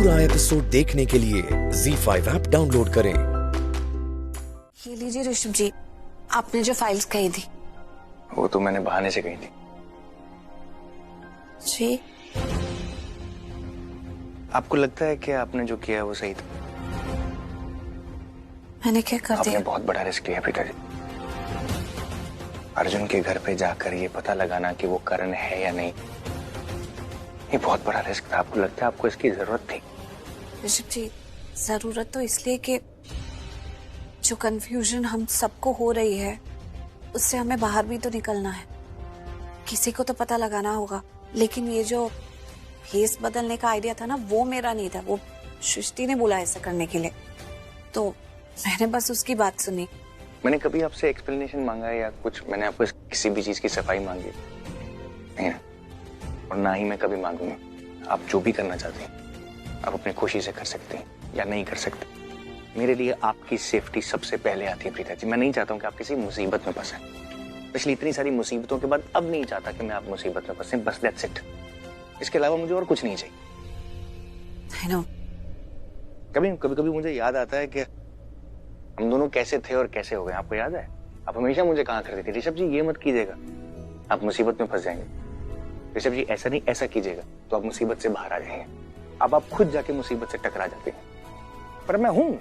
पूरा एपिसोड देखने के लिए ZEE5 ऐप डाउनलोड करें। ये लीजिए ऋषभ जी, आपने जो फाइल्स कही थी। वो तो मैंने बहाने से कही थी। जी, आपको लगता है कि आपने जो किया वो सही था? मैंने क्या कर आपने दिया? बहुत बड़ा रिस्क लिया पिताजी। अर्जुन के घर पे जाकर ये पता लगाना कि वो करण है या नहीं, ये बहुत बड़ा रिस्क था। आपको लगता है आपको इसकी जरूरत थी? ऋषभ जी, जरूरत तो इसलिए कि जो कंफ्यूजन हम सबको हो रही है उससे हमें बाहर भी तो निकलना है। किसी को तो पता लगाना होगा। लेकिन ये जो फेस बदलने का आइडिया था ना, वो मेरा नहीं था, वो सृष्टि ने बोला ऐसा करने के लिए, तो मैंने बस उसकी बात सुनी। मैंने कभी आपसे एक्सप्लेनेशन मांगा है या कुछ? मैंने आपको किसी भी चीज की सफाई मांगी नहीं ना, और ना ही मैं कभी मांगूंगा। आप जो भी करना चाहते हैं आप अपनी खुशी से कर सकते हैं या नहीं कर सकते। मेरे लिए आपकी सेफ्टी सबसे पहले आती है प्रीता जी। मैं नहीं चाहता हूँ कि आप किसी मुसीबत में फंसे। पिछली इतनी सारी मुसीबतों के बाद अब नहीं चाहता कि मैं आप मुसीबत में फंसे। बस दैट्स इट। इसके अलावा मुझे और कुछ नहीं चाहिए। I know। कभी मुझे याद आता है कि हम दोनों कैसे थे और कैसे हो गए। आपको याद है? आप हमेशा मुझे कहा करते थे, ऋषभ जी ये मत कीजिएगा, आप मुसीबत में फंस जाएंगे। ऋषभ जी ऐसा नहीं, ऐसा कीजिएगा तो आप मुसीबत से बाहर आ जाएंगे। अब आप खुद जाके मुसीबत से टकरा जाते हैं। पर मैं हूं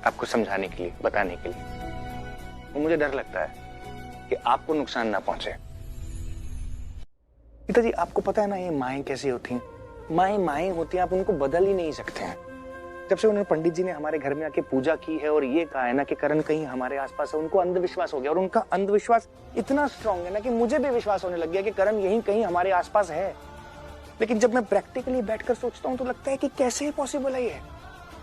आपको समझाने के लिए, बताने के लिए। तो मुझे डर लगता है कि आपको नुकसान ना पहुंचे। पिताजी आपको पता है ना ये माएँ कैसी होती हैं? माएँ होती हैं, आप उनको बदल ही नहीं सकते हैं। जब से उन्होंने पंडित जी ने हमारे घर में आके पूजा की है और ये कहा है ना कि करण कहीं हमारे आसपास है, उनको अंधविश्वास हो गया। और उनका अंधविश्वास इतना स्ट्रांग है ना कि मुझे भी विश्वास होने लग गया कि करण यहीं कहीं हमारे आसपास है। लेकिन जब मैं प्रैक्टिकली बैठकर सोचता हूँ तो लगता है कि कैसे पॉसिबल है ये।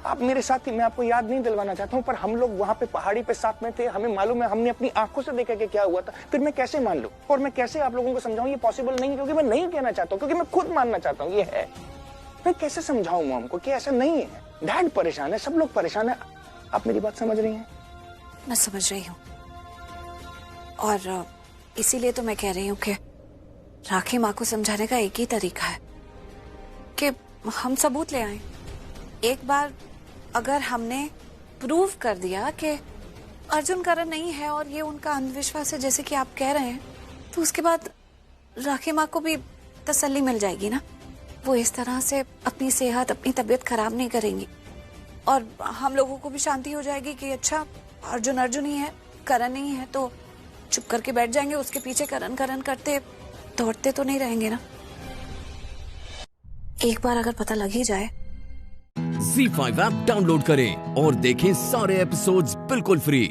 आप मेरे साथ ही, मैं आपको याद नहीं दिलवाना चाहता हूँ, पर हम लोग वहां पे पहाड़ी पे साथ में थे। हमें मालूम है, हमने अपनी आंखों से देखा कि क्या हुआ था। फिर मैं कैसे मान लूं और मैं कैसे आप लोगों को समझाऊं ये पॉसिबल नहीं है? क्योंकि मैं नहीं कहना चाहता हूँ, क्योंकि मैं खुद मानना चाहता हूँ ये है। मैं कैसे समझाऊं मॉम को कि ऐसा नहीं है? डैड परेशान है, सब लोग परेशान है। आप मेरी बात समझ रही हैं? मैं समझ रही हूँ, और इसीलिए तो मैं कह रही हूँ कि राखी माँ को समझाने का एक ही तरीका है कि हम सबूत ले आए। एक बार अगर हमने प्रूव कर दिया कि अर्जुन करण नहीं है और ये उनका अंधविश्वास है जैसे कि आप कह रहे हैं, तो उसके बाद राखी माँ को भी तसल्ली मिल जाएगी ना। वो इस तरह से अपनी सेहत, अपनी तबीयत खराब नहीं करेंगी, और हम लोगों को भी शांति हो जाएगी कि अच्छा अर्जुन ही है, करण नहीं है। तो चुप करके बैठ जाएंगे, उसके पीछे करण करते दौड़ते तो नहीं रहेंगे ना। एक बार अगर पता लग ही जाए। ZEE5 ऐप डाउनलोड करें और देखें सारे एपिसोड्स बिल्कुल फ्री।